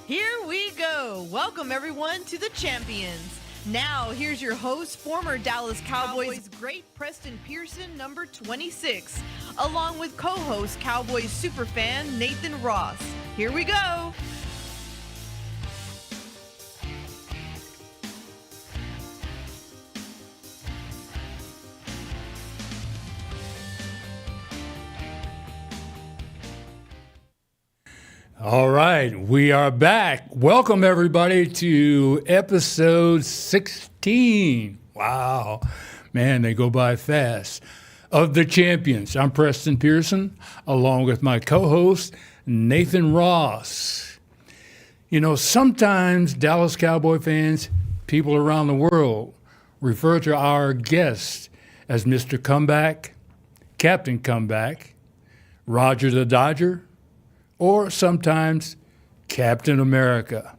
Here we go. Welcome, everyone, to the Champions. Now, here's your host, former Dallas Cowboys great Preston Pearson, number 26, along with co-host Cowboys superfan Nathan Ross. Here we go. All right, we are back. Welcome, everybody, to episode 16. Wow. Man, they go by fast. Of the Champions. I'm Preston Pearson, along with my co-host, Nathan Ross. You know, sometimes Dallas Cowboy fans, people around the world, refer to our guest as Mr. Comeback, Captain Comeback, Roger the Dodger, or sometimes Captain America.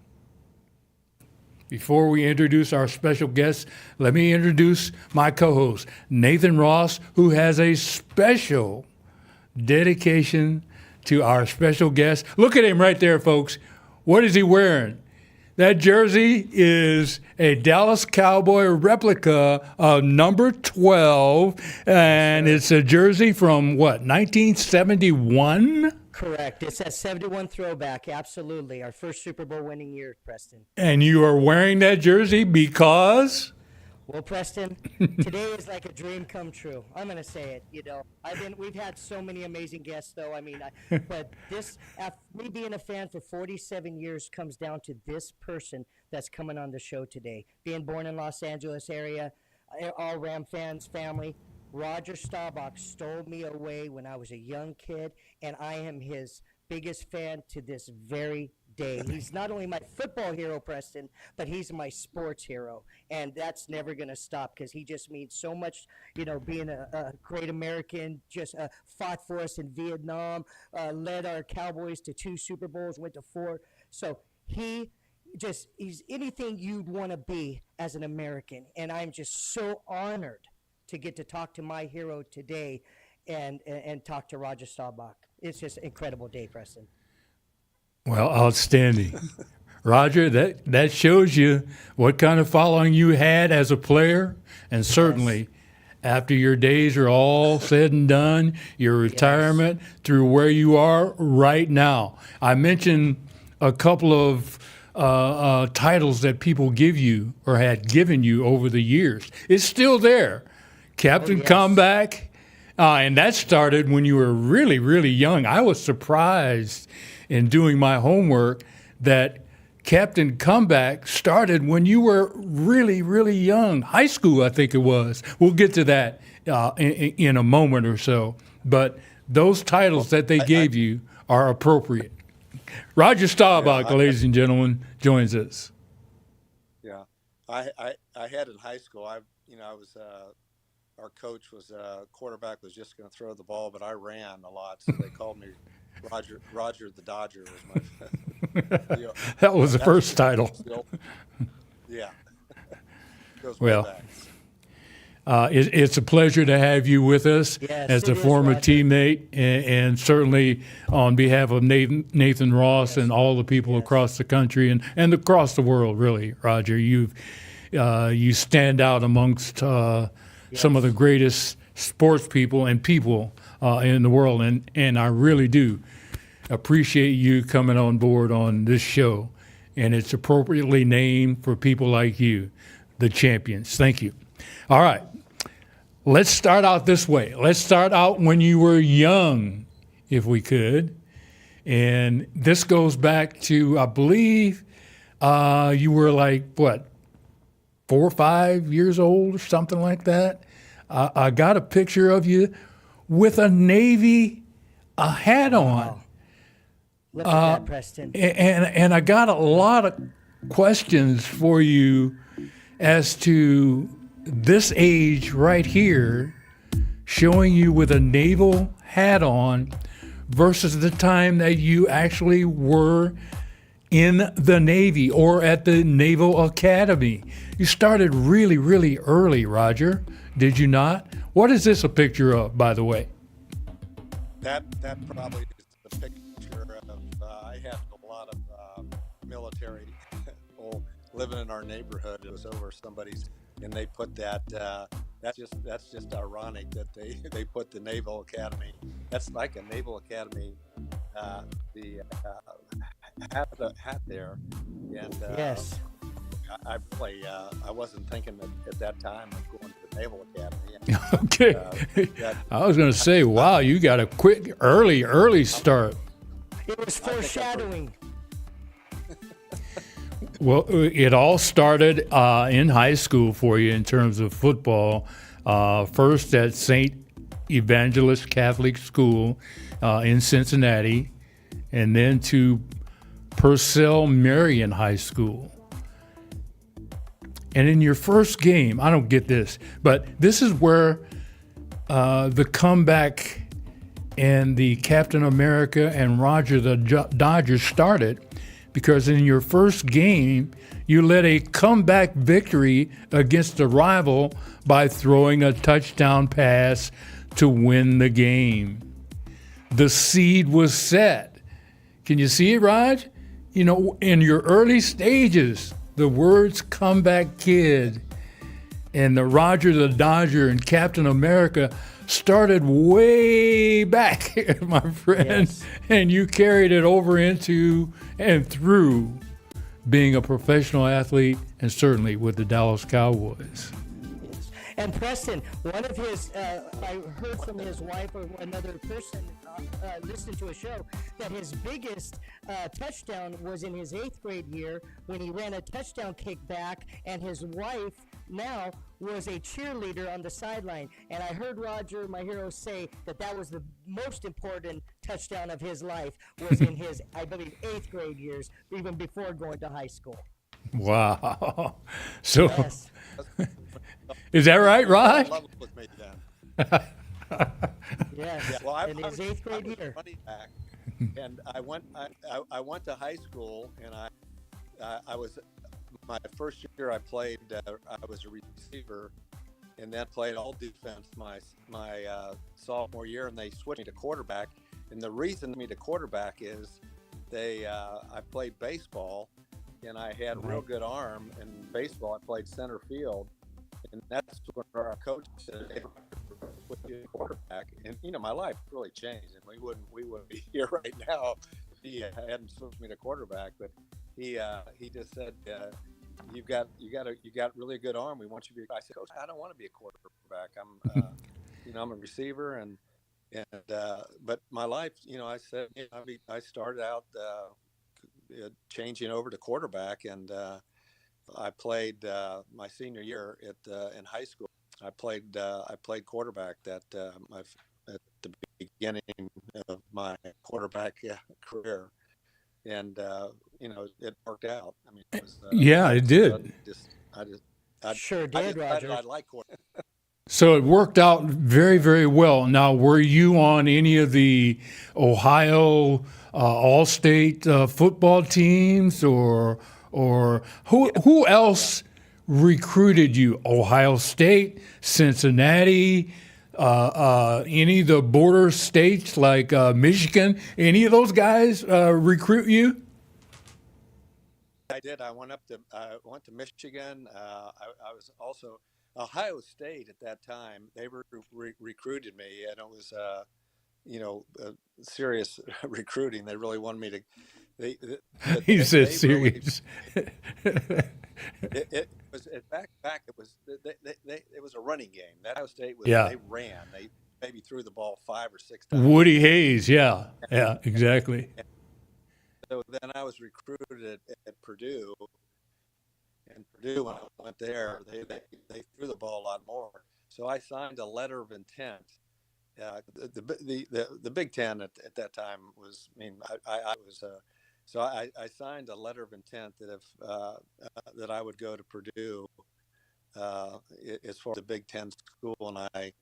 Before we introduce our special guest, let me introduce my co-host, Nathan Ross, who has a special dedication to our special guest. Look at him right there, folks. What is he wearing? That jersey is a Dallas Cowboy replica of number 12, and it's a jersey from, 1971? Correct. It's that 71 throwback. Absolutely. Our first Super Bowl winning year, Preston. And you are wearing that jersey because? Well, Preston, today is like a dream come true. I'm going to say it. You know, we've had so many amazing guests, though. But this, me being a fan for 47 years, comes down to this person that's coming on the show today. Being born in Los Angeles area, all Ram fans, family. Roger Staubach stole me away when I was a young kid, and I am his biggest fan to this very day. He's not only my football hero, Preston, but he's my sports hero, and that's never going to stop because he just means so much, you know, being a great American, just fought for us in Vietnam, led our Cowboys to 2 Super Bowls, went to 4. So he's anything you'd want to be as an American, and I'm just so honored to get to talk to my hero today and talk to Roger Staubach. It's just an incredible day, Preston. Well, outstanding. Roger, that shows you what kind of following you had as a player, and certainly after your days are all said and done, your retirement through where you are right now. I mentioned a couple of titles that people give you or had given you over the years. It's still there. Captain Comeback, and that started when you were really, really young. I was surprised in doing my homework that Captain Comeback started when you were really, really young. High school, I think it was. We'll get to that in a moment or so. But those titles that they gave you are appropriate. Roger Staubach, ladies and gentlemen, joins us. Yeah, I had in high school. I was. Our coach was quarterback was just going to throw the ball, but I ran a lot, so they called me Roger the Dodger was my. That was the first title. Yeah. Well, it's a pleasure to have you with us as a former teammate, and certainly on behalf of Nathan Ross and all the people across the country and across the world, really, Roger. You stand out amongst some of the greatest sports people and people in the world, and I really do appreciate you coming on board on this show, and it's appropriately named for people like you, the Champions. Thank you. All right, let's start out this way. Let's start out when you were young, if we could, and this goes back to, I believe, you were like, 4 or 5 years old or something like that. I got a picture of you with a Navy hat on. Look at that, Preston. And I got a lot of questions for you as to this age right here, showing you with a naval hat on versus the time that you actually were in the Navy or at the Naval Academy. You started really, really early, Roger, did you not? What is this a picture of, by the way? That probably is the picture of, I had a lot of military. Well, living in our neighborhood, it was over somebody's, and they put that. That's just ironic that they put the Naval Academy. That's like a Naval Academy. The hat there, and Yes. I really I wasn't thinking that at that time of going to the Naval Academy. And, Okay. I was going to say, wow, you got a quick, early start. It was foreshadowing. Well, it all started in high school for you in terms of football. First at St. Evangelist Catholic School in Cincinnati, and then to Purcell Marian High School. And in your first game, I don't get this, but this is where the comeback and the Captain America and Roger the Dodger started, because in your first game, you led a comeback victory against a rival by throwing a touchdown pass to win the game. The seed was set. Can you see it, Raj? You know, in your early stages, the words comeback kid and the Roger the Dodger and Captain America started way back, my friend. Yes. And you carried it over into and through being a professional athlete, and certainly with the Dallas Cowboys. And Preston, one of his, I heard from his wife or another person listening to a show that his biggest touchdown was in his 8th grade year when he ran a touchdown kick back, and his wife now was a cheerleader on the sideline. And I heard Roger, my hero, say that that was the most important touchdown of his life was in his, I believe, 8th grade years, even before going to high school. Wow. So, Yes. is that right, Raj? level with me then. Yes. Yeah, well, in his 8th grade year. Running back, and I went to high school, and I was my first year I played. I was a receiver, and then played all defense my sophomore year, and they switched me to quarterback. And the reason me to quarterback is I played baseball, and I had a real good arm. In baseball, I played center field, and that's when our coach said, "Hey, put you in quarterback." And my life really changed, and we wouldn't be here right now if he hadn't switched me to quarterback. But he just said, "You got really good arm. We want you to be." I said, "Coach, I don't want to be a quarterback. I'm a receiver." And but my life, I said, I started out changing over to quarterback, and I played my senior year in high school. I played quarterback at the beginning of my quarterback career, and it worked out. I mean, it was, Yeah, it did. Sure did, Roger. I like quarterback. So it worked out very, very well. Now, were you on any of the Ohio all-state football teams, or who else recruited you? Ohio State, Cincinnati, any of the border states like Michigan? Any of those guys recruit you? I did. I went to Michigan. I was also Ohio State at that time. They recruited me, and it was serious recruiting. They really wanted me to. He said serious. It was back. It was it was a running game. That Ohio State was. Yeah. They ran. They maybe threw the ball 5 or 6 times. Woody Hayes, yeah, exactly. So then I was recruited at Purdue, and Purdue, when I went there, they threw the ball a lot more. So I signed a letter of intent. The Big Ten at that time was. I mean, I was. So I signed a letter of intent that if that I would go to Purdue as far as the Big Ten school, and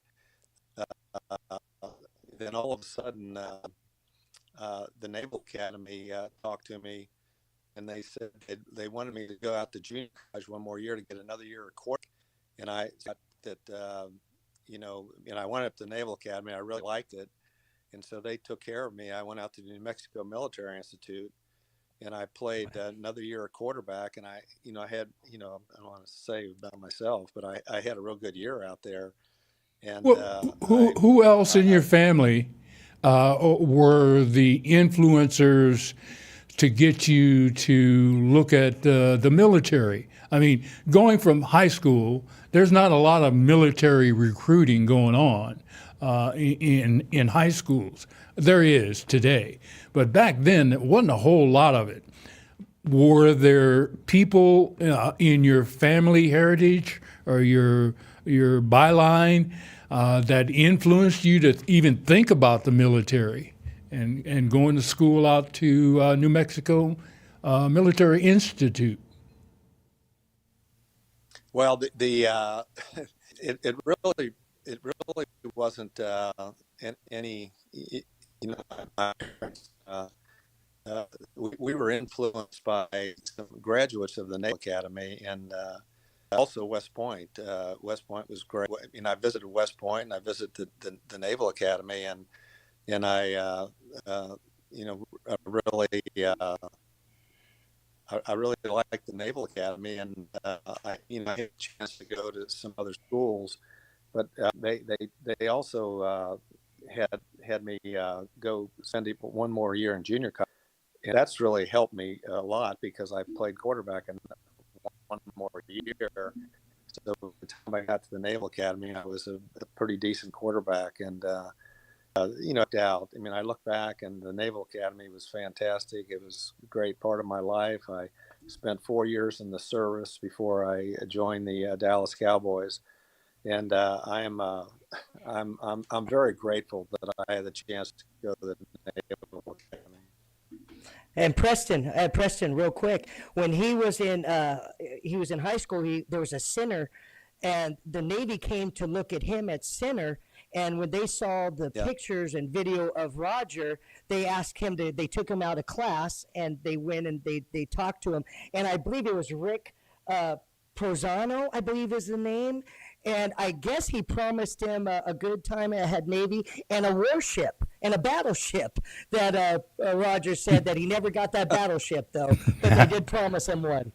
then all of a sudden the Naval Academy talked to me, and they said they wanted me to go out to junior college one more year to get another year of court. And I thought that and I went up to the Naval Academy. I really liked it, and so they took care of me. I went out to the New Mexico Military Institute, and I played another year at quarterback. And I had, I don't want to say about myself, but I had a real good year out there. And Well, who else in your family were the influencers to get you to look at the military? I mean, going from high school, there's not a lot of military recruiting going on in high schools. There is today, but back then there wasn't a whole lot of it. Were there people in your family heritage or your byline that influenced you to even think about the military and going to school out to New Mexico Military Institute? Well, it really wasn't any, my parents, we were influenced by some graduates of the Naval Academy, and also West Point. West Point was great. I visited West Point, and I visited the Naval Academy, and I really I really liked the Naval Academy, and I had a chance to go to some other schools, but they also had me go spend one more year in junior college, and that's really helped me a lot because I played quarterback in one more year. So by the time I got to the Naval Academy, I was a pretty decent quarterback, and doubt. I mean, I look back, and the Naval Academy was fantastic. It was a great part of my life. I spent 4 years in the service before I joined the Dallas Cowboys, and I'm very grateful that I had the chance to go to the Naval Academy. And Preston, real quick, when he was in high school, there was a center, and the Navy came to look at him at center. And when they saw the pictures and video of Roger, they asked him they took him out of class, and they went and they talked to him. And I believe it was Rick Prozano, I believe is the name. And I guess he promised him a good time at Navy and a warship and a battleship that Roger said that he never got that battleship, though. But they did promise him one.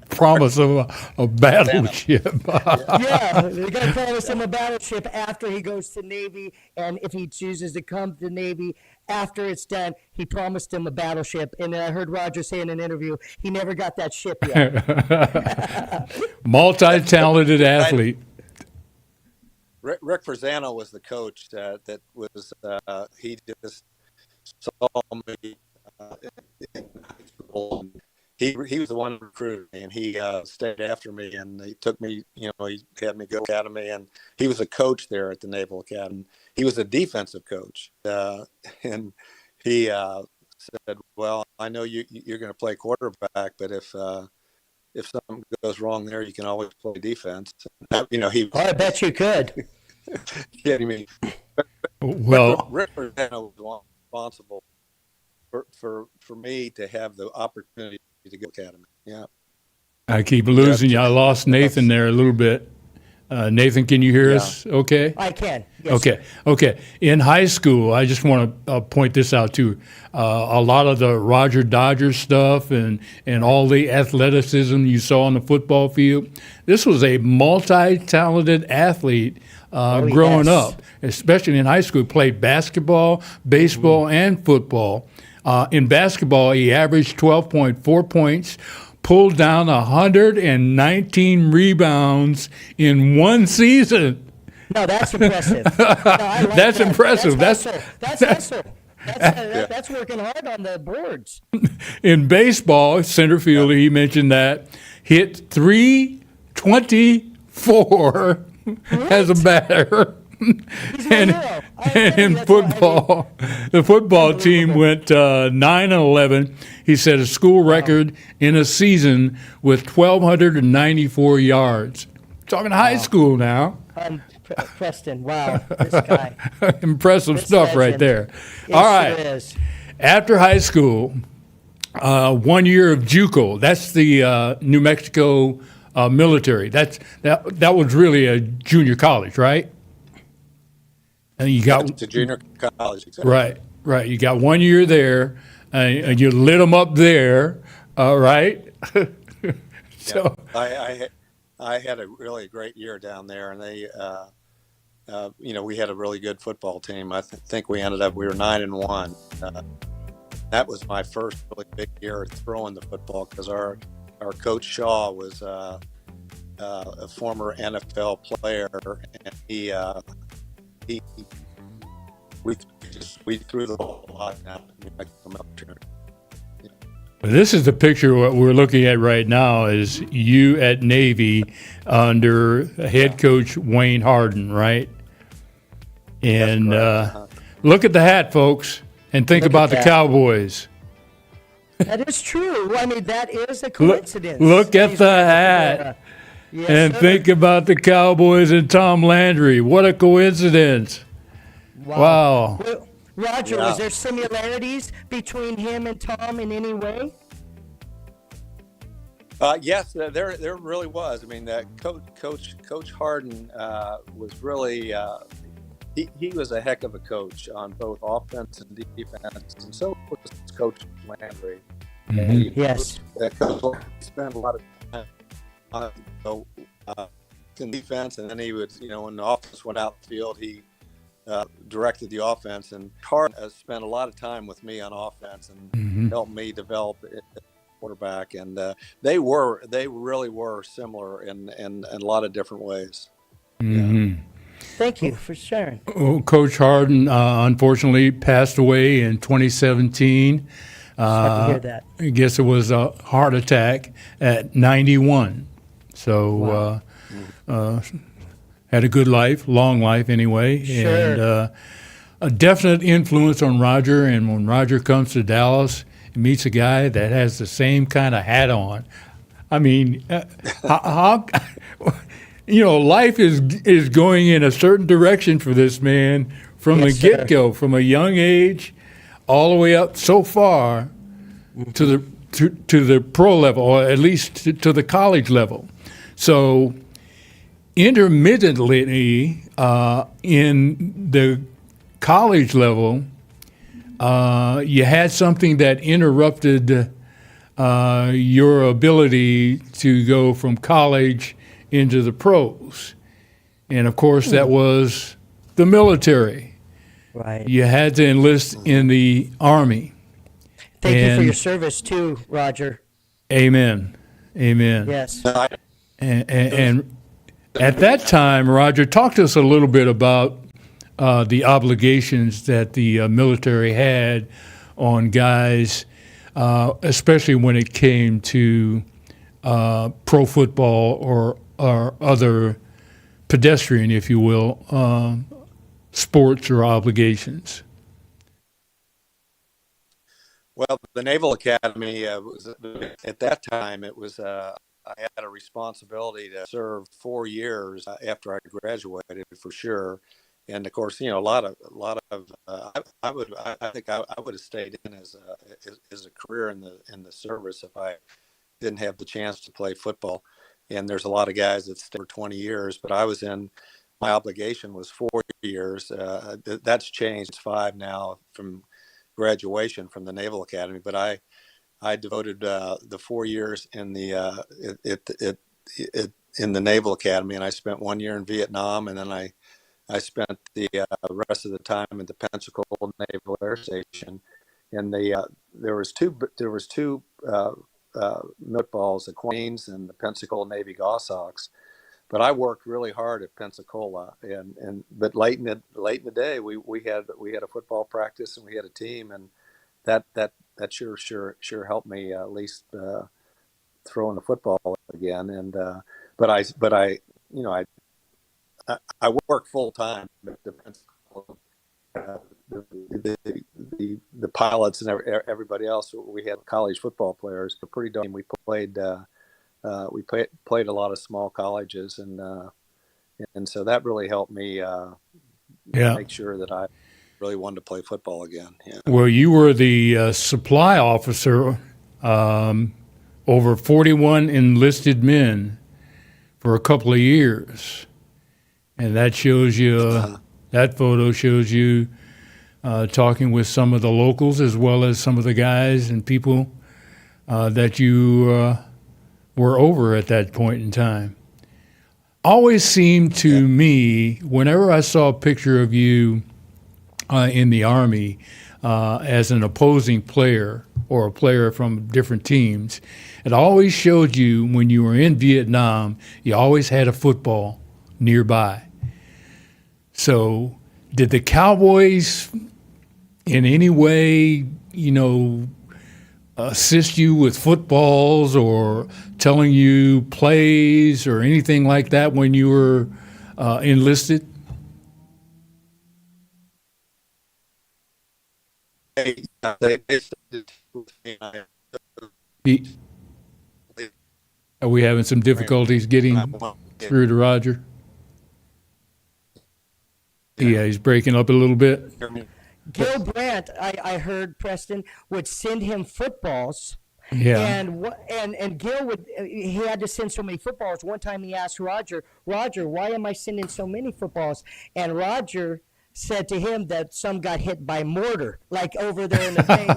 Promise of a battleship. Yeah, they're going to promise him a battleship after he goes to Navy, and if he chooses to come to Navy after it's done, he promised him a battleship. And I heard Roger say in an interview, he never got that ship yet. Multi-talented athlete. Rick Frazano was the coach that was, he just saw me in high school. He was the one who recruited me, and he stayed after me, and he took me, he had me go to the academy, and he was a coach there at the Naval Academy. He was a defensive coach, and he said, well, I know you're going to play quarterback, but if something goes wrong there, you can always play defense. I bet you could. Yeah, I mean, well, Rick Frazano was responsible for me to have the opportunity to go to academy. Yeah. I keep losing you. I lost Nathan there a little bit. Nathan, can you hear us okay? I can. Yes, Okay. In high school, I just want to point this out too. A lot of the Roger Dodger stuff and all the athleticism you saw on the football field. This was a multi-talented athlete growing up, especially in high school. He played basketball, baseball, and football. In basketball, he averaged 12.4 points, pulled down 119 rebounds in one season. No, that's impressive. No, I like that's that. impressive. That's hustle. That's working hard on the boards. In baseball, center fielder, he mentioned that, hit 324 as a batter. And in football, the football team went 9-11. He set a school record in a season with 1,294 yards. Talking high school now. Preston, wow, this guy. Impressive this stuff legend. Right there. It All right. sure is. After high school, 1 year of JUCO. That's the New Mexico military. That was really a junior college, right? And you got to junior college, exactly. Right. You got 1 year there. You lit them up there, right? So I had a really great year down there, and they, we had a really good football team. I think we were 9-1. That was my first really big year throwing the football because our coach Shaw was a former NFL player, and we threw the ball a lot. This is the picture what we're looking at right now is you at Navy under head coach Wayne Harden, right? And look at the hat, folks, and think about the Cowboys. That is true. I mean, that is a coincidence. Look at the hat. Yes, and think about the Cowboys and Tom Landry. What a coincidence. Wow. Well, Roger, was there similarities between him and Tom in any way? Yes, there really was. I mean, that Coach Harden was really he was a heck of a coach on both offense and defense, and so was Coach Landry. Mm-hmm. Yes, Coach spent a lot of time in defense, and then he would, when the offense went out the field, he directed the offense, and Harden spent a lot of time with me on offense and helped me develop it. Quarterback, and they really were similar in a lot of different ways. Mm-hmm. Thank you for sharing. Well, Coach Harden unfortunately passed away in 2017. Sorry to hear that. I guess it was a heart attack at 91. So had a good life, long life anyway, Sure. and a definite influence on Roger. And when Roger comes to Dallas, he meets a guy that has the same kind of hat on. I mean, how life is going in a certain direction for this man from the get-go, from a young age all the way up so far to the pro level, or at least to the college level. So intermittently in the college level, you had something that interrupted your ability to go from college into the pros. And, of course, that was the military. Right. You had to enlist in the Army. Thank you for your service, too, Roger. Amen. Amen. Yes. And at that time, Roger, talk to us a little bit about the obligations that the military had on guys, especially when it came to pro football or other pedestrian, if you will, sports or obligations. Well, the Naval Academy was at that time. It was I had a responsibility to serve 4 years after I graduated, for sure. And of course, a lot of I think I would have stayed in as a career in the service if I didn't have the chance to play football. And there's a lot of guys that stay for 20 years, but my obligation was 4 years. That's changed. It's 5 now from graduation from the Naval Academy. But I devoted the 4 years in the Naval Academy, and I spent 1 year in Vietnam, and then I spent the rest of the time at the Pensacola Naval Air Station, and there was two footballs, the Queens and the Pensacola Navy Goshawks. But I worked really hard at Pensacola, but late in the day we had a football practice and we had a team, and that sure helped me at least throwing the football again. And but I work full time. The pilots and everybody else. We had college football players. We're pretty darn. We played a lot of small colleges, and so that really helped me make sure that I really wanted to play football again. Yeah. Well, you were the supply officer over 41 enlisted men for a couple of years. And that shows you, that photo shows you talking with some of the locals as well as some of the guys and people that you were over at that point in time. Always seemed to me, whenever I saw a picture of you in the Army as an opposing player or a player from different teams, it always showed you when you were in Vietnam, you always had a football nearby. So did the Cowboys in any way, assist you with footballs or telling you plays or anything like that when you were enlisted? Are we having some difficulties getting through to Roger? Yeah, he's breaking up a little bit. Gil Brandt, I heard, Preston, would send him footballs. Yeah. And Gil he had to send so many footballs. One time he asked Roger, why am I sending so many footballs? And Roger said to him that some got hit by mortar, like over there in the thing,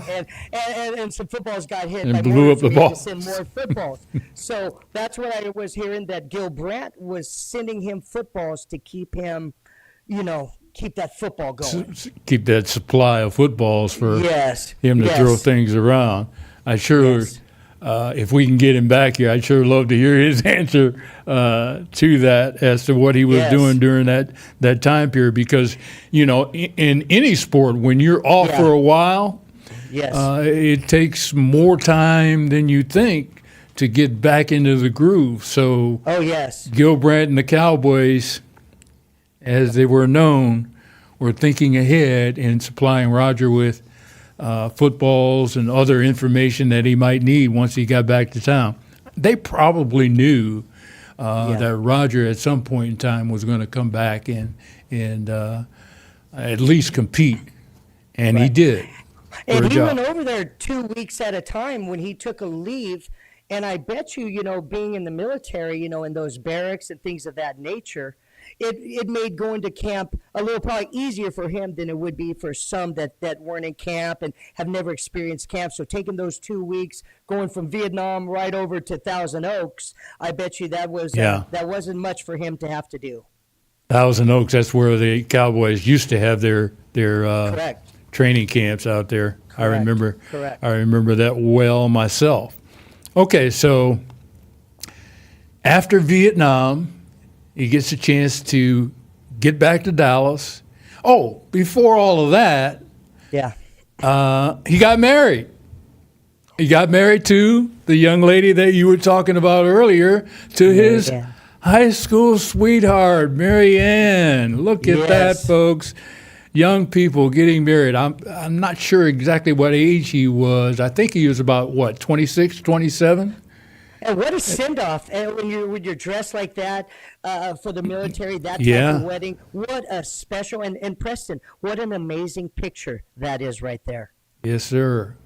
and some footballs got hit and by blew mortar, up the so he had ball. to send more footballs. So that's what I was hearing, that Gil Brandt was sending him footballs to keep him, keep that football going. Keep that supply of footballs for him to Yes. throw things around. I sure, Yes. If we can get him back here, I'd sure love to hear his answer to that as to what he was doing during that time period. Because, in any sport, when you're off for a while, it takes more time than you think to get back into the groove. So, Gil Brandt and the Cowboys, as they were known, were thinking ahead and supplying Roger with footballs and other information that he might need once he got back to town. They probably knew that Roger at some point in time was going to come back and at least compete, and he did. And he went over there 2 weeks at a time when he took a leave. And I bet you, being in the military, in those barracks and things of that nature, it made going to camp a little probably easier for him than it would be for some that weren't in camp and have never experienced camp. So taking those 2 weeks, going from Vietnam right over to Thousand Oaks, I bet you that wasn't much for him to have to do. Thousand Oaks, that's where the Cowboys used to have their training camps out there. Correct. I remember that well myself. Okay, so after Vietnam, he gets a chance to get back to Dallas. Oh, before all of that, he got married. He got married to the young lady that you were talking about earlier, to his high school sweetheart, Mary Ann. Look at that, folks. Young people getting married. I'm not sure exactly what age he was. I think he was about, 26, 27? And what a send-off when you're dressed like that for the military, that type of wedding. What a special, and Preston, what an amazing picture that is right there. Yes, sir.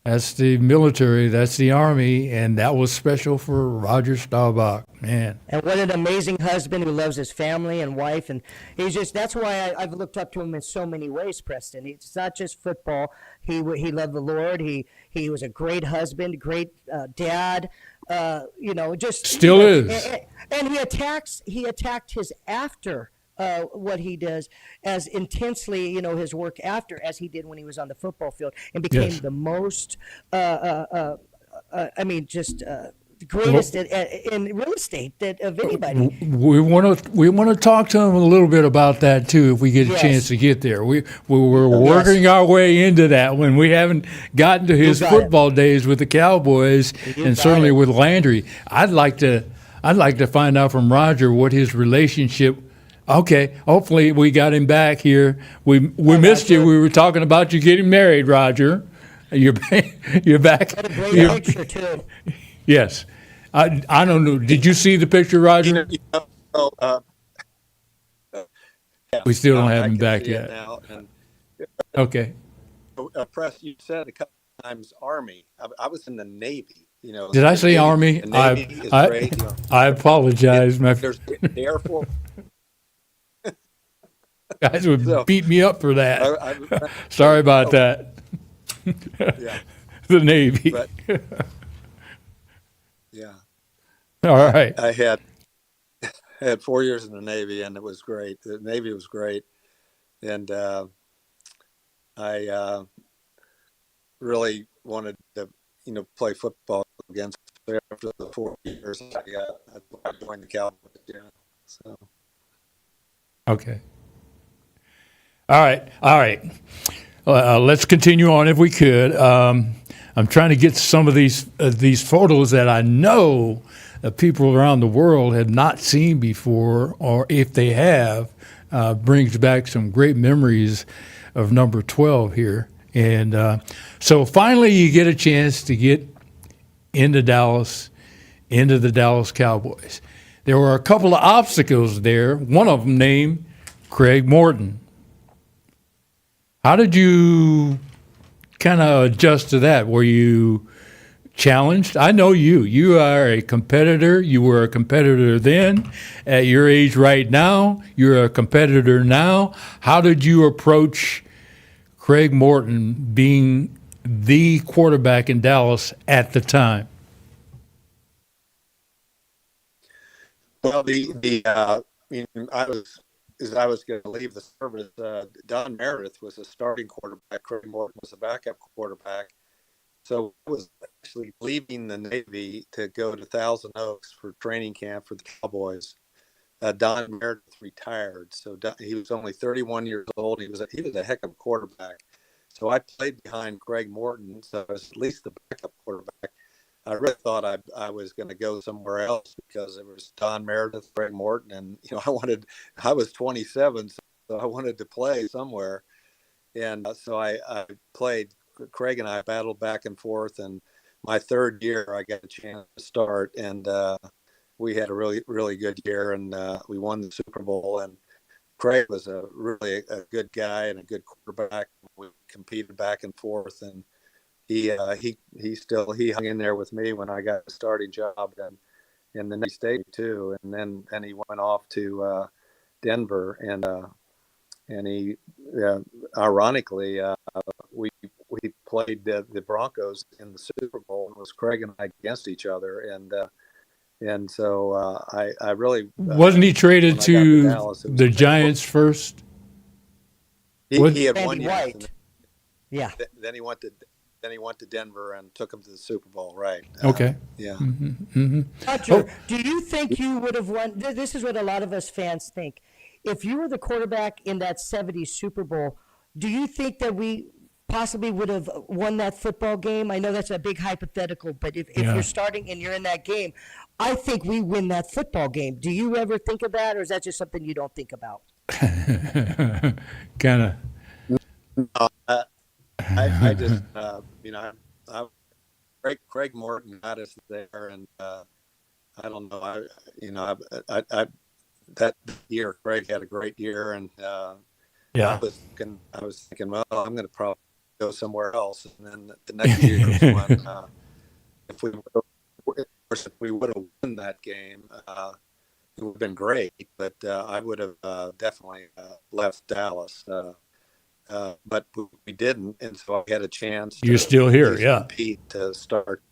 That's the military, that's the Army, and that was special for Roger Staubach, man. And what an amazing husband who loves his family and wife. And that's why I've looked up to him in so many ways, Preston. It's not just football. He loved the Lord. He was a great husband, great dad, just. Still is. And he attacked his after what he does as intensely, his work after, as he did when he was on the football field, and became the most, the greatest in real estate of anybody. We want to talk to him a little bit about that too, if we get a chance to get there. We're working our way into that when we haven't gotten to his football days with the Cowboys, and certainly with Landry. I'd like to find out from Roger what his relationship. Okay, hopefully we got him back here. We missed you. We were talking about you getting married, Roger. You're back. What a great picture too. Yes. I don't know. Did you see the picture, Roger? We still don't have him back yet. Okay. Press, you said a couple times Army. I was in the Navy. Did I say Army? The Navy is great. I apologize, my friend. There's the Air Force. Guys would beat me up for that. I Sorry about that. yeah, The Navy. but yeah, All right. I had 4 years in the Navy, and it was great. The Navy was great, and I really wanted to, play football against. After the 4 years, I joined the Cowboys. Yeah, so. Okay. All right. Let's continue on if we could. I'm trying to get some of these photos that I know that people around the world have not seen before, or if they have, brings back some great memories of number 12 here. And so finally you get a chance to get into the Dallas Cowboys. There were a couple of obstacles there, one of them named Craig Morton. How did you kind of adjust to that? Were you challenged? I know you are a competitor. You were a competitor then. At your age right now, you're a competitor now. How did you approach Craig Morton being the quarterback in Dallas at the time? Well, I was going to leave the service. Don Meredith was a starting quarterback. Craig Morton was a backup quarterback. So I was actually leaving the Navy to go to Thousand Oaks for training camp for the Cowboys. Don Meredith retired, so he was only 31 years old. He was a heck of a quarterback. So I played behind Craig Morton, so I was at least the backup quarterback. I really thought I was going to go somewhere else because it was Don Meredith, Craig Morton, and I was 27, so I wanted to play somewhere, and so I played. Craig and I battled back and forth, and my third year I got a chance to start, and we had a really, really good year, and we won the Super Bowl. And Craig was a good guy and a good quarterback. We competed back and forth, and he hung in there with me when I got a starting job in the Navy State too, and then he went off to Denver, and he ironically we played the Broncos in the Super Bowl, and it was Craig and I against each other, and so I really wasn't he traded to Dallas, the Giants first? He had Randy 1 year. White. Yeah. Then he went to Denver and took him to the Super Bowl. Right. Okay. Yeah. Mm-hmm. Mm-hmm. Roger, do you think you would have won? This is what a lot of us fans think. If you were the quarterback in that '70s Super Bowl, do you think that we possibly would have won that football game? I know that's a big hypothetical, but if you're starting and you're in that game, I think we win that football game. Do you ever think of that, or is that just something you don't think about? Kind of. I just Craig Morton got us there, and I don't know. I that year Craig had a great year, and I was thinking, well, I'm going to probably go somewhere else. And then the next year was when if we would have won that game, it would have been great. But I would have definitely left Dallas. But we didn't, and so I had a chance. You're still here, compete to start.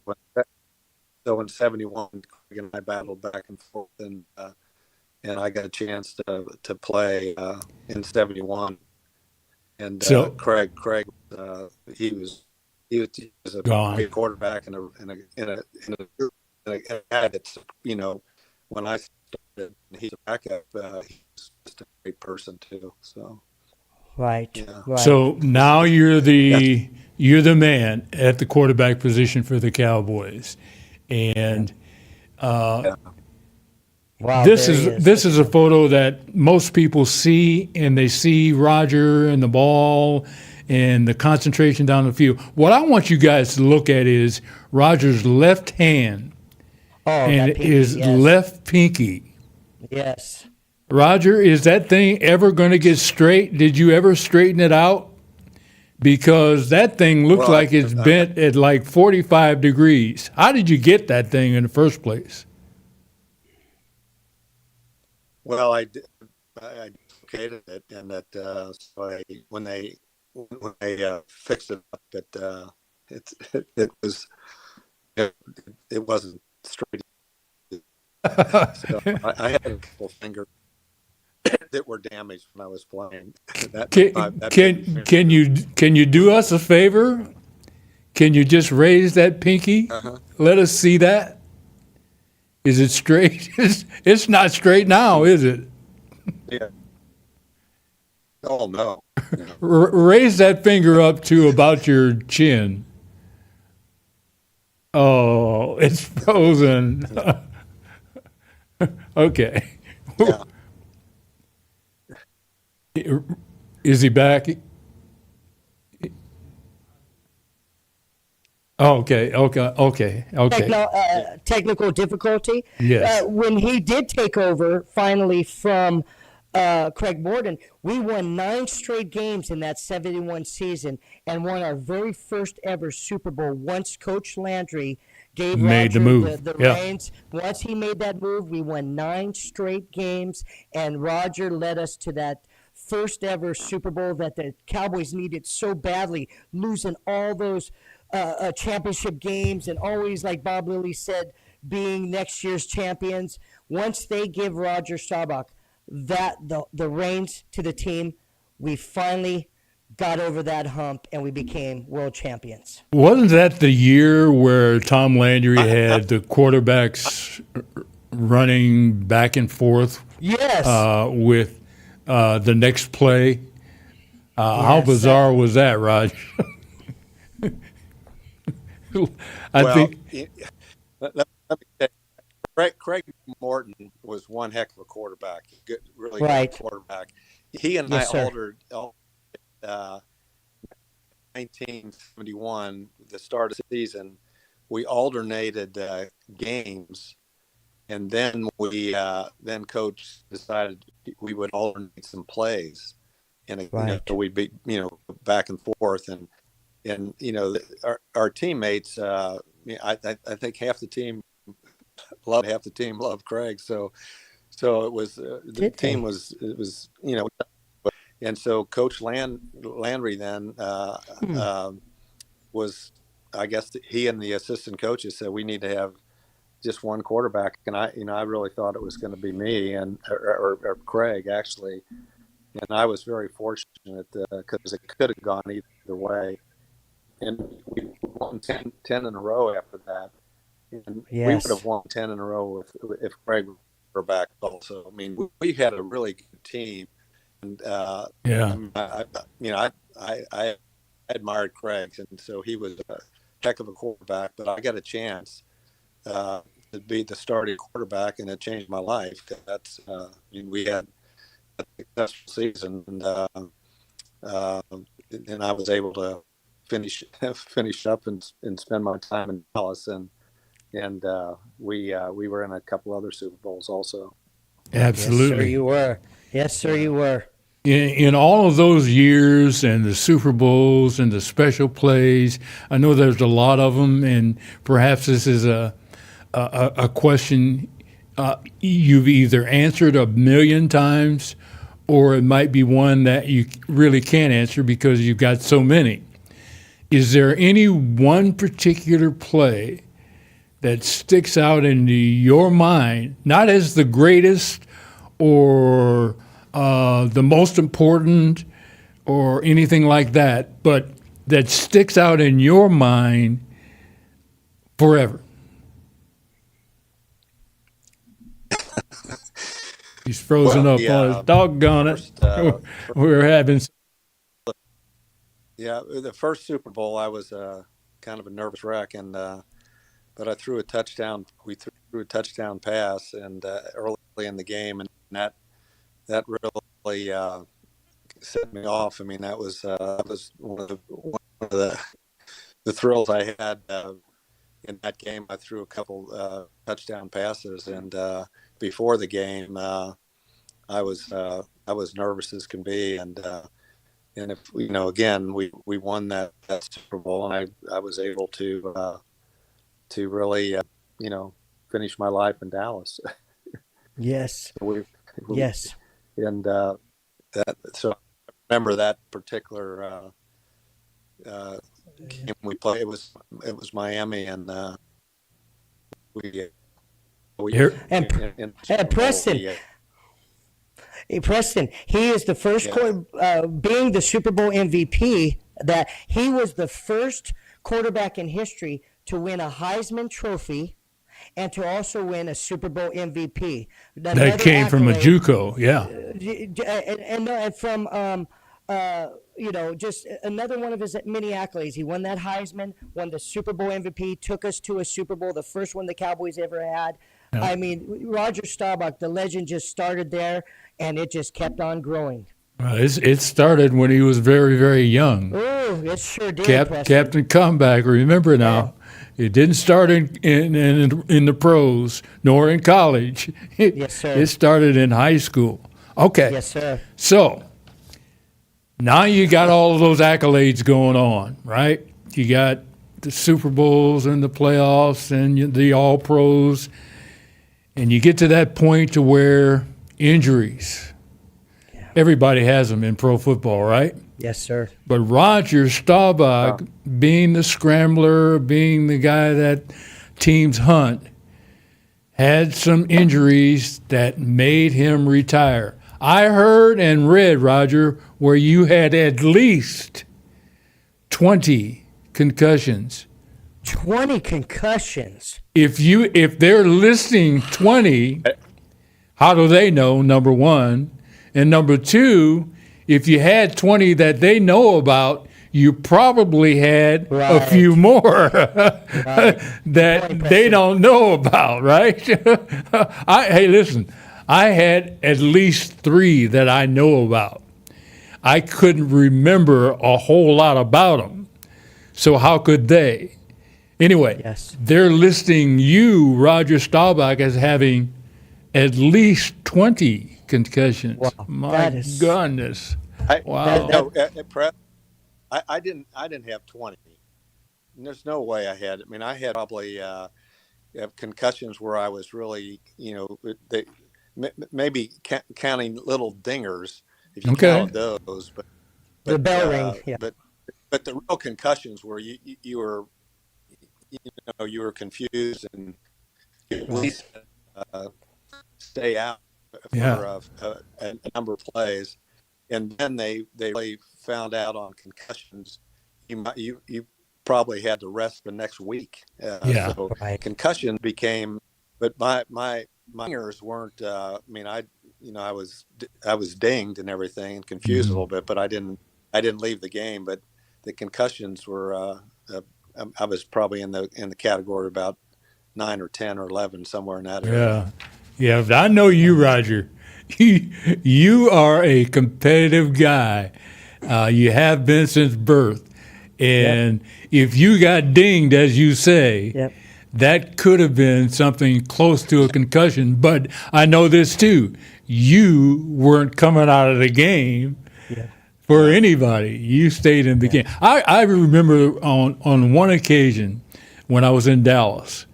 So in '71, Craig and I battled back and forth, and I got a chance to play in '71. And so, Craig, he was a great quarterback and a guy that's, when I started, he's a backup. He's just a great person too. So. Right. Yeah. Right. So now you're the man at the quarterback position for the Cowboys, and Wow, this is a photo that most people see, and they see Roger and the ball and the concentration down the field. What I want you guys to look at is Roger's left hand and his left pinky. Yes. Roger, is that thing ever going to get straight? Did you ever straighten it out? Because that thing looks like it's bent at like 45 degrees. How did you get that thing in the first place? Well, I relocated it, and that when they fixed it up, it was it wasn't straight. So I had a couple fingers that were damaged when I was playing. Can you do us a favor? Can you just raise that pinky? Uh-huh. Let us see that. Is it straight? It's not straight now, is it? Yeah. Oh no. Raise that finger up to about your chin. Oh, it's frozen. Okay. Yeah. Is he back? Okay. Technical difficulty. Yes. When he did take over finally from Craig Morton, we won 9 straight games in that 71 season and won our very first ever Super Bowl once Coach Landry gave Made the Roger move. the Yeah. reins. Once he made that move, we won 9 straight games, and Roger led us to that first ever Super Bowl that the Cowboys needed so badly, losing all those championship games and always, like Bob Lilly said, being next year's champions. Once they give Roger Staubach the reins to the team, we finally got over that hump and we became world champions. Wasn't that the year where Tom Landry had the quarterbacks running back and forth? Yes. With the next play. How Yes, bizarre was that, Raj? I think let me say, Craig Morton was one heck of a quarterback, really Right. good quarterback. He and Yes, I sir. altered 1971, the start of the season. We alternated games, and then then Coach decided we would alternate some plays, and Right. we'd be back and forth, and our teammates. I think half the team loved Craig, so it was the team was and so Coach Landry then was, I guess he and the assistant coaches said we need to have just one quarterback, and I really thought it was going to be me or Craig actually, and I was very fortunate because it could have gone either way, and we won 10 in a row after that, and Yes. we would have won 10 in a row if Craig were back also. I mean, we had a really good team, and yeah. I admired Craig, and so he was a heck of a quarterback. But I got a chance to be the starting quarterback, and it changed my life. We had a successful season, and I was able to finish up and spend my time in Dallas, and we were in a couple other Super Bowls also. Absolutely. Yes, sir, you were. Yes, sir, you were. In all of those years and the Super Bowls and the special plays, I know there's a lot of them, and perhaps this is a question you've either answered a million times, or it might be one that you really can't answer because you've got so many. Is there any one particular play that sticks out into your mind, not as the greatest or the most important or anything like that, but that sticks out in your mind forever? He's frozen up on us. Doggone it. We're having... Yeah, the first Super Bowl, I was kind of a nervous wreck, and but I threw a touchdown. We threw a touchdown pass, and early in the game, and that really set me off. I mean, that was one of the thrills I had in that game. I threw a couple touchdown passes, and before the game, I was nervous as can be, and if again we won that Super Bowl, and I was able to really finish my life in Dallas. Yes. we, Yes. And So I remember that particular game we played. It was Miami, and we Preston. Hey, Preston, he is the first being the Super Bowl MVP. That he was the first quarterback in history to win a Heisman Trophy and to also win a Super Bowl MVP. That came from a JUCO, yeah. And from just another one of his many accolades. He won that Heisman, won the Super Bowl MVP, took us to a Super Bowl, the first one the Cowboys ever had. Yeah. I mean, Roger Staubach, the legend, just started there, and it just kept on growing. It started when he was very, very young. Oh, it sure did. Captain Comeback. Remember now, it didn't start in the pros nor in college. Yes, sir. It started in high school. Okay. Yes, sir. So now you got all of those accolades going on, right? You got the Super Bowls and the playoffs and the All Pros, and you get to that point to where injuries. Everybody has them in pro football, right? Yes, sir. But Roger Staubach, being the scrambler, being the guy that teams hunt, had some injuries that made him retire. I heard and read, Roger, where you had at least 20 concussions. 20 concussions? If they're listing 20, how do they know, number one? And number two, if you had 20 that they know about, you probably had a few more that they don't know about, right? Hey, listen, I had at least 3 that I know about. I couldn't remember a whole lot about them. So how could they? Anyway, they're listing you, Roger Staubach, as having at least 20 concussions. Wow. My goodness! Wow. I didn't have 20. And there's no way I had. I mean, I had probably concussions where I was really, maybe counting little dingers if you count those. But the bell ring. Yeah. But the real concussions where you were confused and you at least stay out for a number of plays, and then they really found out on concussions. You probably had to rest the next week. So concussion became, but my ears weren't. I was dinged and everything and confused a little bit, but I didn't leave the game. But the concussions were. I was probably in the category about 9 or 10 or 11, somewhere in that area. Yeah, I know you, Roger. You are a competitive guy. You have been since birth. And if you got dinged, as you say, that could have been something close to a concussion. But I know this, too. You weren't coming out of the game for anybody. You stayed in the game. I remember on one occasion when I was in Dallas,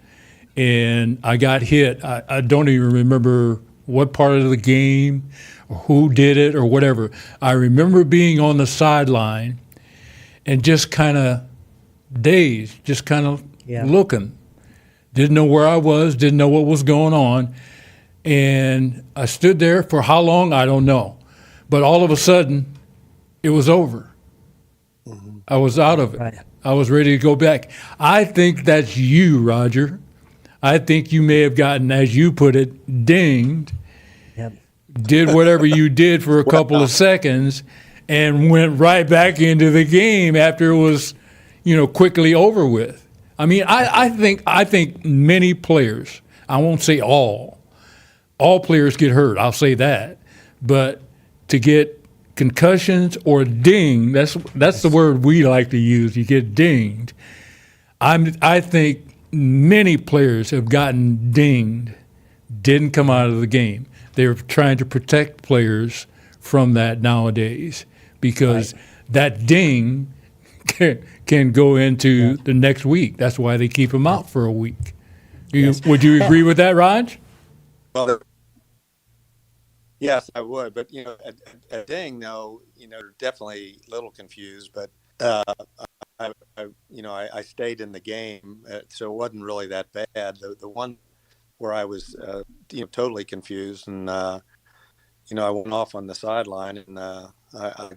and I got hit. I don't even remember what part of the game or who did it or whatever. I remember being on the sideline and just kind of dazed, just kind of looking. Didn't know where I was, didn't know what was going on. And I stood there for how long, I don't know. But all of a sudden, it was over. I was out of it. Right. I was ready to go back. I think that's you, Roger. I think you may have gotten, as you put it, dinged, did whatever you did for a couple of seconds, and went right back into the game after it was, quickly over with. I mean, I think many players, I won't say all players get hurt, I'll say that, but to get concussions or dinged, that's the word we like to use, you get dinged. I think many players have gotten dinged, didn't come out of the game. They're trying to protect players from that nowadays because that ding can go into the next week. That's why they keep them out for a week. Would you agree with that, Raj? Well, Yes, I would. But at Ding, though, definitely a little confused. But uh, I stayed in the game, so it wasn't really that bad. The one where I was, totally confused, and I went off on the sideline, and I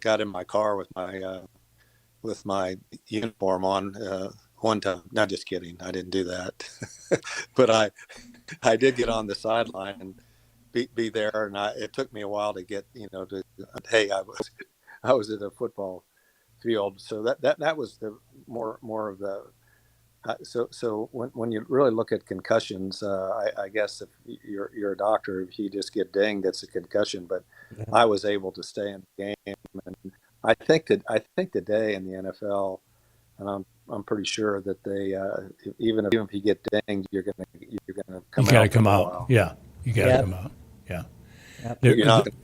got in my car with my uniform on one time. Not just kidding, I didn't do that, but I did get on the sideline and be there, and it took me a while to get hey, I was at a football field, so that was the more of the so when you really look at concussions, I guess if you're a doctor, if you just get dinged, it's a concussion. But I was able to stay in the game, and I think today in the NFL, and I'm pretty sure that they even if you get dinged, you're gonna come out. You got to come out. Yeah, you got to come out. Yeah, You're not gonna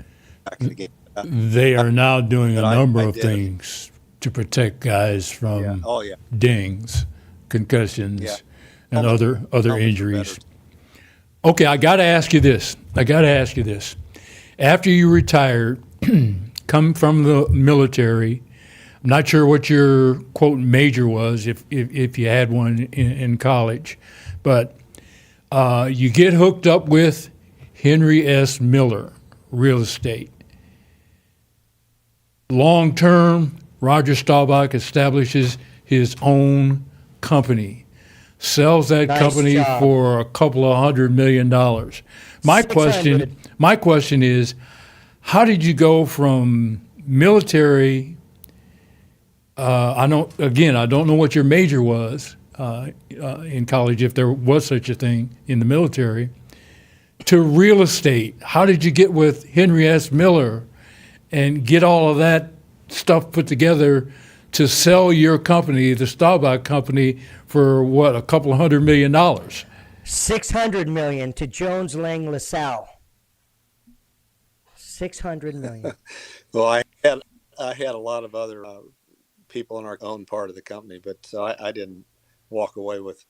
back in the game. They are now doing a number of things to protect guys from dings, concussions, and other injuries. Okay, I got to ask you this. After you retired, come from the military, I'm not sure what your quote major was, if you had one in college, but you get hooked up with Henry S. Miller Real Estate. Long term, Roger Staubach establishes his own company, sells that company for a couple of $100 million. My question is, how did you go from military? I don't know what your major was in college, if there was such a thing in the military, to real estate. How did you get with Henry S. Miller and get all of that stuff put together to sell your company, the Staubach company, for what, a couple of $100 million? $600 million to Jones Lang LaSalle. $600 million. Well, I had a lot of other people in our own part of the company, but so I didn't walk away with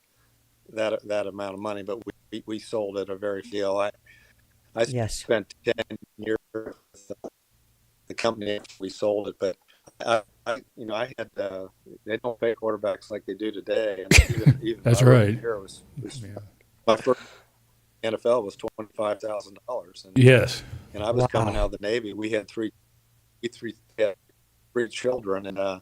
that amount of money. But we sold at a very deal. I spent 10 years with the company after we sold it, but I had they don't pay quarterbacks like they do today. And even That's right. Here was my first NFL was $25,000. Yes. And I was coming out of the Navy. We had three children, and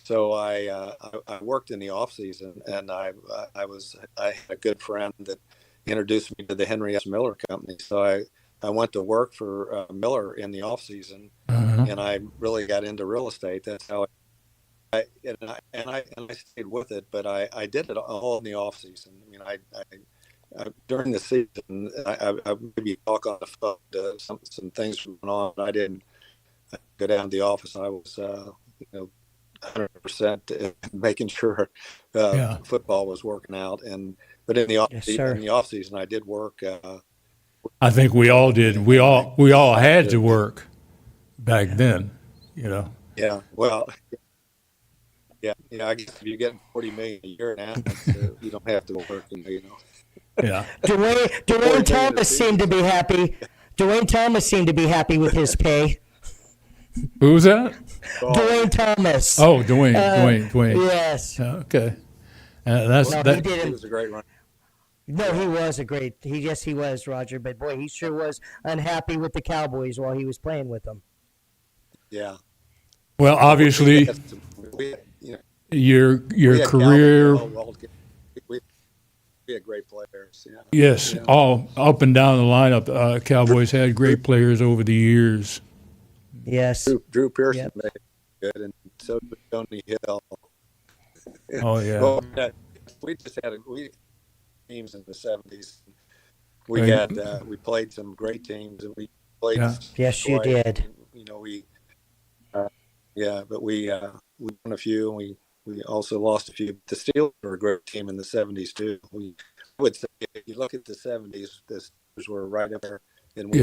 so I worked in the off season, and I had a good friend that introduced me to the Henry S. Miller Company. So I went to work for Miller in the off season, and I really got into real estate. That's how I stayed with it. But I did it all in the off season. I mean, I during the season, I maybe talk on the phone to some things going on. I didn't go down to the office. I was 100% making sure football was working out. But in the off season, I did work. I think we all did. We all had to work back then, Yeah. Well. Yeah. I guess if you're getting $40 million a year now, you don't have to work. Yeah. Dwayne Thomas seemed to be happy. Dwayne Thomas seemed to be happy with his pay. Who was that? Dwayne Thomas. Oh, Dwayne. Yes. Okay. He was a great runner. No, he was a great. He was, Roger. But boy, he sure was unhappy with the Cowboys while he was playing with them. Yeah. Well, obviously, your career. We had great players. Yeah. Yes, all up and down the lineup. Cowboys had great players over the years. Yes. Drew Pearson made it good, and so did Tony Hill. Oh yeah. Well, we just had teams in the '70s. We played some great teams, and we played. Yeah. Yes, you did. But we won a few, and we also lost a few. The Steelers were a great team in the '70s too. I would say if you look at the '70s, the Steelers were right up there, and we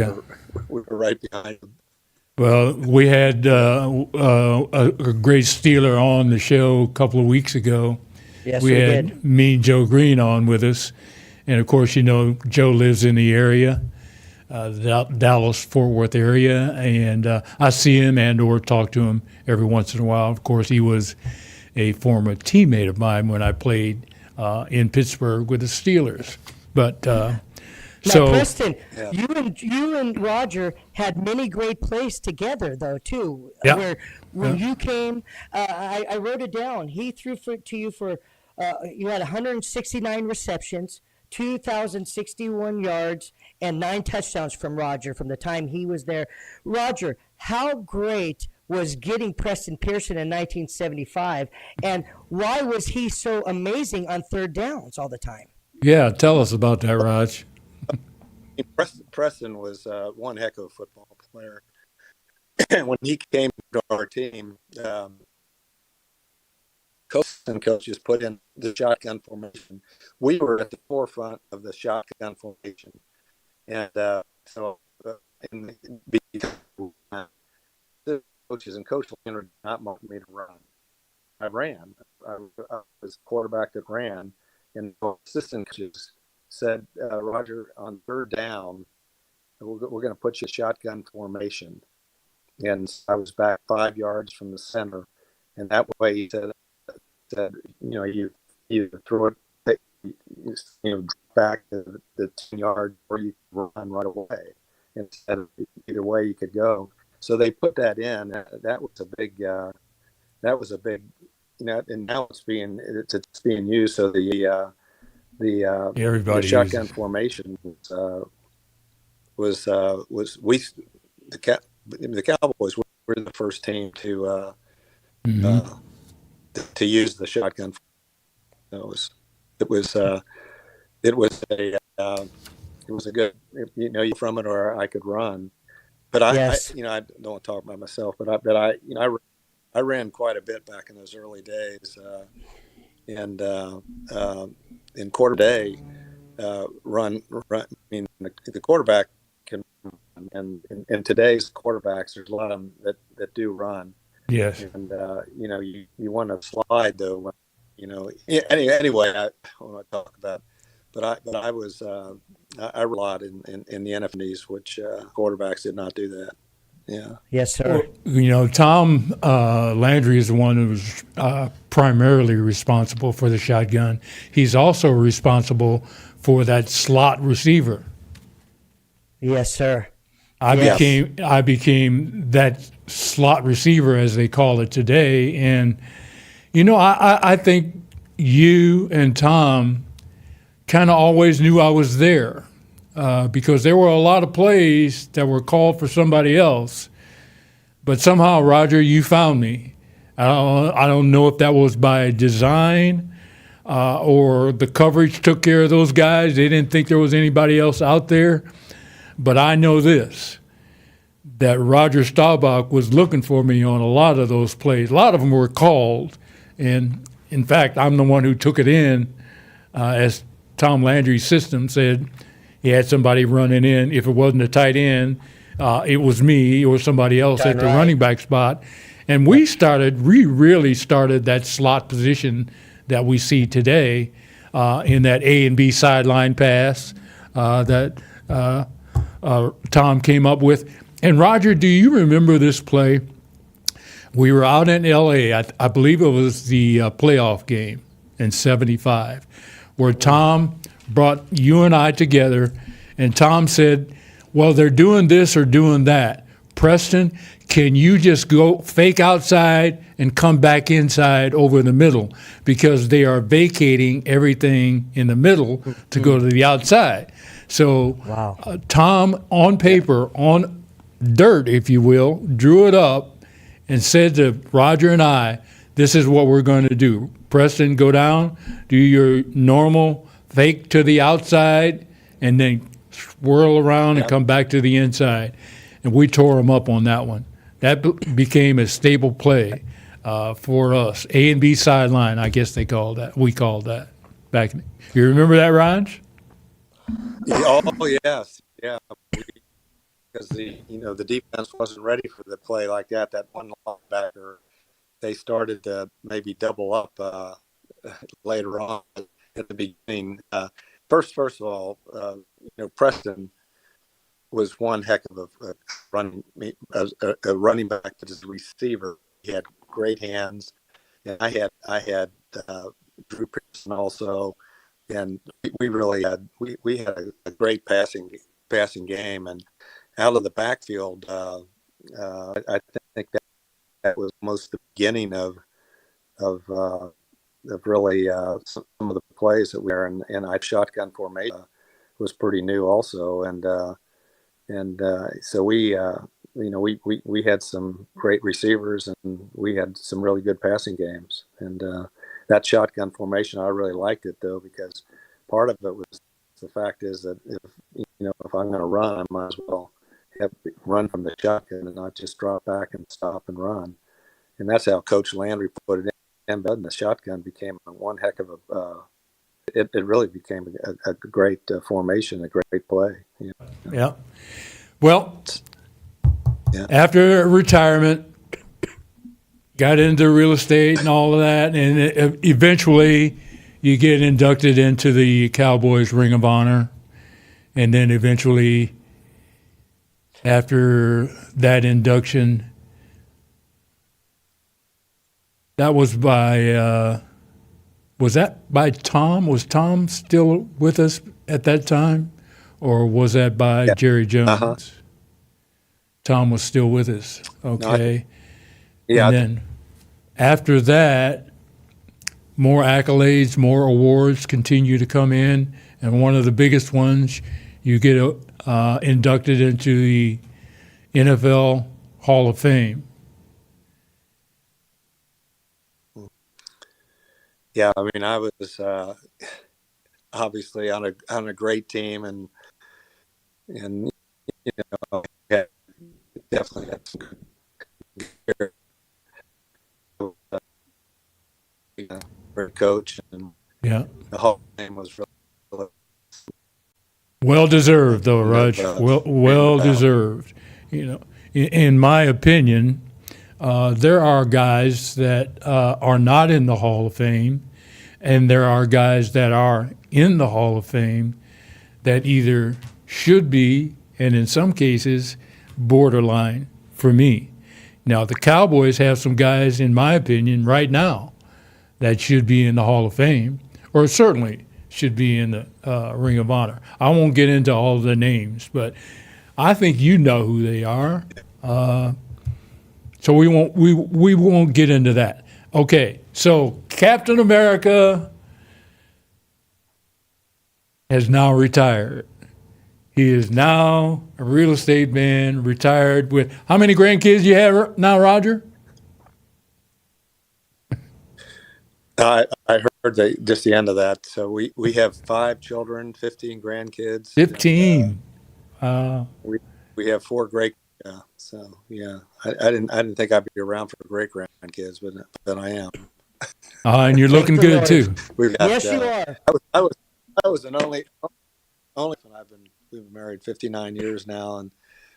were right behind them. Well, we had a great Steeler on the show a couple of weeks ago. Yes, we had did. Mean Joe Green on with us, and of course, Joe lives in the area. the Dallas Fort Worth area, and I see him and or talk to him every once in a while. Of course, he was a former teammate of mine when I played in Pittsburgh with the Steelers. But Now, Preston, you and Roger had many great plays together, though, too. Yeah. Where when you came, I wrote it down. He threw to you for you had 169 receptions, 2,061 yards, and 9 touchdowns from Roger from the time he was there. Roger, how great was getting Preston Pearson in 1975, and why was he so amazing on third downs all the time? yeah, tell us about that, Raj. Preston was one heck of a football player. When he came to our team, coaches put in the shotgun formation. We were at the forefront of the shotgun formation, and in the coaches and Coach Leonard did not want me to run. I ran. I was a quarterback that ran, and the assistant coaches said, Roger, on third down, we're going to put you in shotgun formation. And I was back 5 yards from the center. And that way he said you throw it, back to the 10 yard or you run right away. Instead of either way you could go. So they put that in. That was a big, and now it's being used. So the shotgun formation was the Cowboys were the first team to use the shotgun. It was a good, you from it or I could run, but I don't want to talk about myself, but I ran quite a bit back in those early days, and in quarter day, run. I mean, the quarterback can run, and in today's quarterbacks, there's a lot of them that do run. Yes. And you want to slide though. Anyway, I don't want to talk about, but I was I ran a lot in the NFLs, which quarterbacks did not do that. Yeah. Yes, sir. Well, Tom Landry is the one who was primarily responsible for the shotgun. He's also responsible for that slot receiver. Yes, sir. I became that slot receiver, as they call it today. And, I think you and Tom kind of always knew I was there. Because there were a lot of plays that were called for somebody else, but somehow, Roger, you found me. I don't know if that was by design or the coverage took care of those guys. They didn't think there was anybody else out there. But I know this, that Roger Staubach was looking for me on a lot of those plays. A lot of them were called, and in fact, I'm the one who took it in as Tom Landry's system said. He had somebody running in. If it wasn't a tight end, it was me or somebody else at the running back spot. And we really started that slot position that we see today in that A and B sideline pass that Tom came up with. And Roger, do you remember this play? We were out in L.A. I believe it was the playoff game in '75, where Tom brought you and I together, and Tom said, well, they're doing this or doing that. Preston, can you just go fake outside and come back inside over the middle? Because they are vacating everything in the middle to go to the outside. So Tom, on paper, on dirt, if you will, drew it up and said to Roger and I, this is what we're going to do. Preston, go down, do your normal fake to the outside, and then swirl around and come back to the inside. And we tore them up on that one. That became a stable play for us. A and B sideline, I guess they called that. We called that back. You remember that, Raj? Oh, yes. Yeah. Because the defense wasn't ready for the play like that. That one linebacker, they started to maybe double up later on. At the beginning, first of all, Preston was one heck of a running back, but as a receiver, he had great hands. And I had Drew Pearson also, and we really had we had a great passing game, and out of the backfield, I think that was almost the beginning of really some of the plays that we were in. And I shotgun formation was pretty new also, and so we had some great receivers, and we had some really good passing games. And that shotgun formation, I really liked it though, because part of it was the fact is that if I'm going to run, I might as well run from the shotgun and not just drop back and stop and run. And that's how Coach Landry put it in. And the shotgun became one heck of it really became a great formation, a great play. Yeah. Well, after retirement, got into real estate and all of that, and eventually you get inducted into the Cowboys Ring of Honor, and then eventually after that induction, that was by Tom? Was Tom still with us at that time, or was that by Jerry Jones? Uh-huh. Tom was still with us. Okay. No, and then after that, more accolades, more awards continue to come in, and one of the biggest ones, you get inducted into the NFL Hall of Fame. Yeah, I mean, I was obviously on a great team, and definitely had some good coach, and the Hall of Fame was really well deserved, though, Raj. Well deserved. In my opinion, there are guys that are not in the Hall of Fame, and there are guys that are in the Hall of Fame that either should be, and in some cases, borderline for me. Now, the Cowboys have some guys, in my opinion, right now that should be in the Hall of Fame, or certainly should be in the Ring of Honor. I won't get into all the names, but I think you know who they are. So we won't get into that. Okay, so Captain America has now retired. He is now a real estate man, retired with how many grandkids you have now, Roger? I heard just the end of that. So we have 5 children, 15 grandkids. 15. We have 4 great. So yeah, I didn't think I'd be around for great grandkids, but I am. And you're looking good too. Yes, you are. I was an only. We've been married 59 years now, and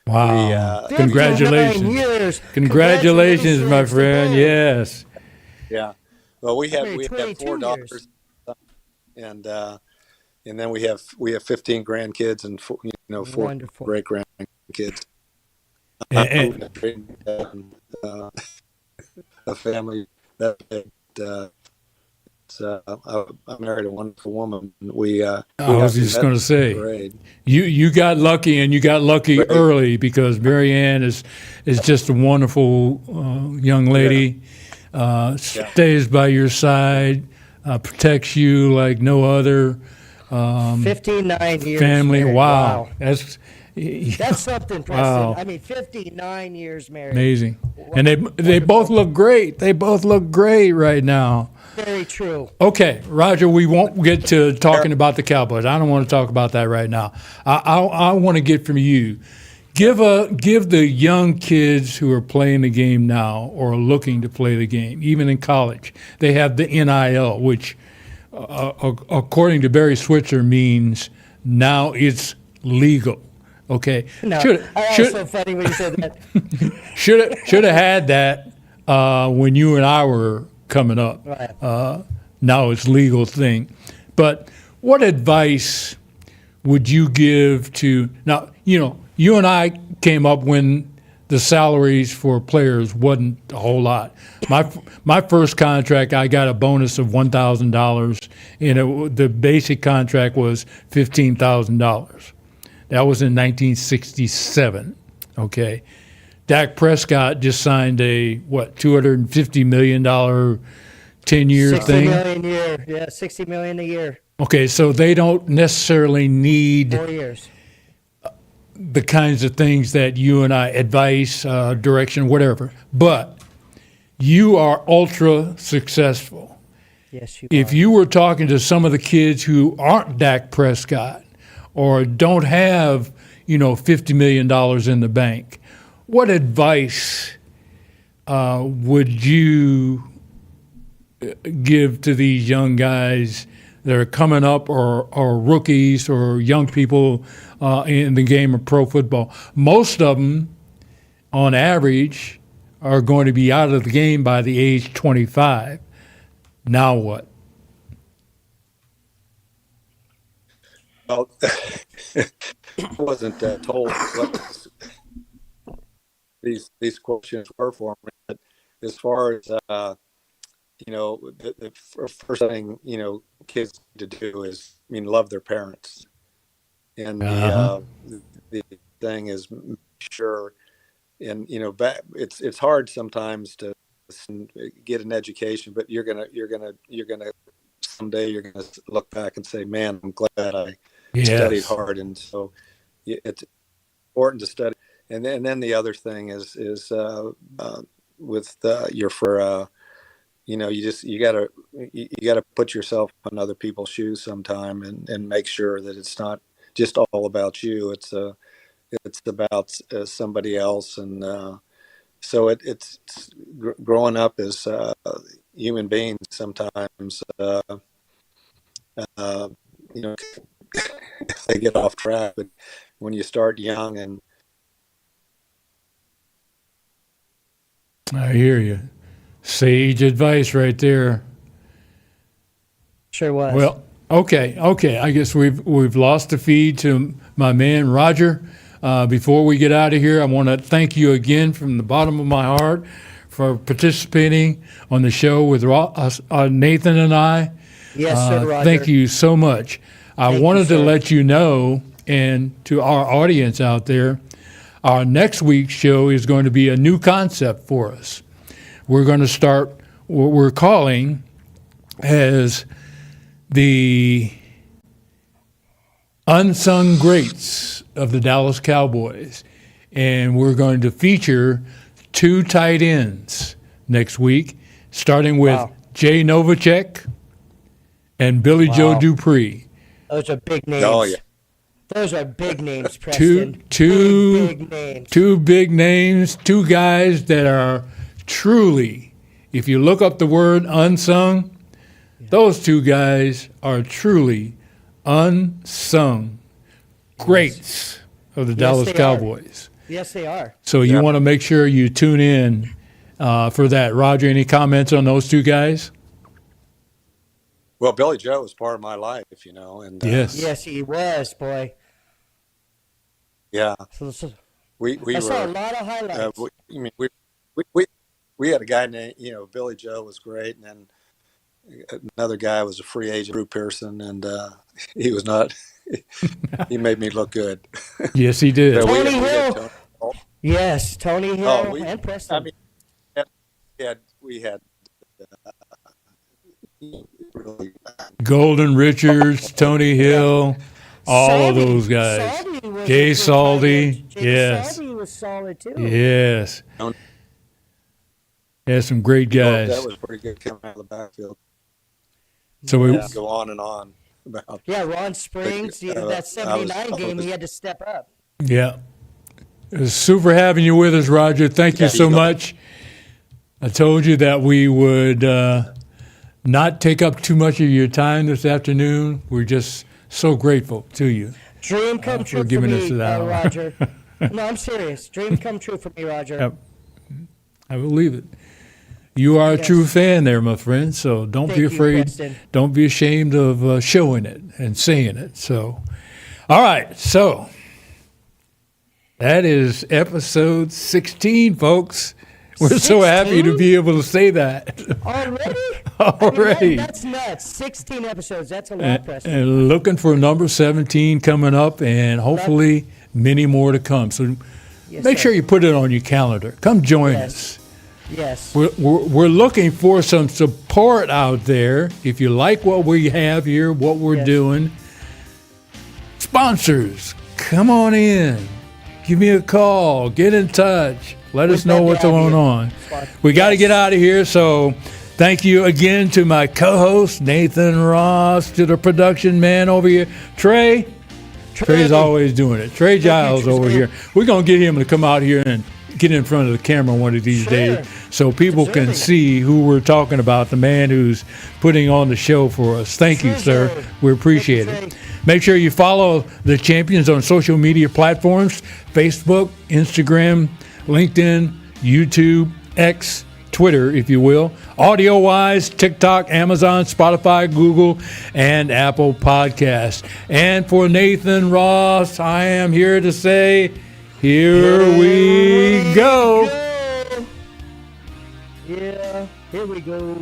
wow! Congratulations! Congratulations, my friend. Yes. Yeah. Well, we have 4 daughters, and then we have 15 grandkids and 4 Wonderful. great grandkids. A family that I married a wonderful woman. I was just going to say, you got lucky, and you got lucky early, because Mary Ann is just a wonderful young lady. Stays by your side, protects you like no other. 59 years. Family, married. wow. That's something, Preston. Wow. I mean, 59 years married. Amazing. And they both look great. They both look great right now. Very true. Okay, Roger, we won't get to talking about the Cowboys. I don't want to talk about that right now. I want to get from you. Give the young kids who are playing the game now or looking to play the game, even in college, they have the NIL, which, according to Barry Switzer, means now it's legal. Okay. No, so funny when you said that. should have had that when you and I were coming up. Right. Now it's legal thing. But what advice would you give to now? You you and I came up when the salaries for players wasn't a whole lot. My first contract, I got a bonus of $1,000, and the basic contract was $15,000. That was in 1967. Okay, Dak Prescott just signed a $250 million 10-year thing. $60 million a year. Yeah, $60 million a year. Okay, so they don't necessarily need 4 years. the kinds of things that you and I, advice, direction, whatever. But you are ultra successful. Yes, you If are. you were talking to some of the kids who aren't Dak Prescott or don't have, $50 million in the bank, what advice would you give to these young guys that are coming up, or rookies, or young people in the game of pro football? Most of them, on average, are going to be out of the game by the age 25. Now what? Well, I wasn't told what these questions were for me. But as far as the first thing kids need to do is, love their parents, and the thing is make sure, and it's hard sometimes to get an education, but you're gonna someday you're gonna look back and say, man, I'm glad I studied hard. And so it's important to study. And then the other thing is with you gotta put yourself in other people's shoes sometime, and make sure that it's not just all about you. It's about somebody else. And so it's growing up as human beings sometimes, they get off track. But when you start young, and I hear you. Sage advice right there. Sure was. Well, okay. I guess we've lost the feed to my man Roger. Before we get out of here, I want to thank you again from the bottom of my heart for participating on the show with Nathan and I. Yes, sir, Roger. Thank you so much. I wanted to let you know, and to our audience out there, our next week's show is going to be a new concept for us. We're going to start what we're calling as the Unsung Greats of the Dallas Cowboys. And we're going to feature 2 tight ends next week, starting with Jay Novacek and Billy Joe Dupree. Those are big names. Oh, yeah. Those are big names, Preston. Big names. 2 big names, 2 guys that are truly, if you look up the word unsung, those 2 guys are truly unsung greats of the Dallas Cowboys. Yes, they are. So you want to make sure you tune in for that. Roger, any comments on those 2 guys? Well, Billy Joe was part of my life, and yes, he was, boy. Yeah, we saw a lot of highlights. We had a guy named Billy Joe was great, and then another guy was a free agent, Drew Pearson, and he was not. He made me look good. Yes, he did. Tony Hill. Yes, Tony Hill and Preston. We had really Golden Richards, Tony Hill, all of those guys. Jay Saldy, yes. Saldy was solid too. Yes. Yeah, some great guys. That was pretty good coming out of the backfield. So we go on and on about. Yeah, Ron Springs, that 79 game, he had to step up. Yeah. It was super having you with us, Roger. Thank you so much. I told you that we would not take up too much of your time this afternoon. We're just so grateful to you. Dream come true for giving me, us that Roger. No, I'm serious. Dream come true for me, Roger. Yep. I believe it. You are a true fan there, my friend, so don't be afraid. Preston. Don't be ashamed of showing it and saying it. So, all right, so That is episode 16, folks. We're so happy to be able to say that. Already? Already. I mean, that's nuts. 16 episodes. That's a lot, Preston. And looking for number 17 coming up, and hopefully many more to come. So make sure you put it on your calendar. Come join us. Yes. We're looking for some support out there. If you like what we have here, what we're doing, sponsors, come on in. Give me a call. Get in touch. Let us know what's going on. We got to get out of here, so thank you again to my co-host, Nathan Ross, to the production man over here, Trey. Trey's always doing it. Trey Giles over here. We're going to get him to come out here and get in front of the camera one of these days so people can see who we're talking about, the man who's putting on the show for us. Thank you, sir. We appreciate it. Make sure you follow the Champions on social media platforms, Facebook, Instagram, LinkedIn, YouTube, X, Twitter, if you will. Audio-wise, TikTok, Amazon, Spotify, Google, and Apple Podcasts. And for Nathan Ross, I am here to say, here we go. Yeah, here we go.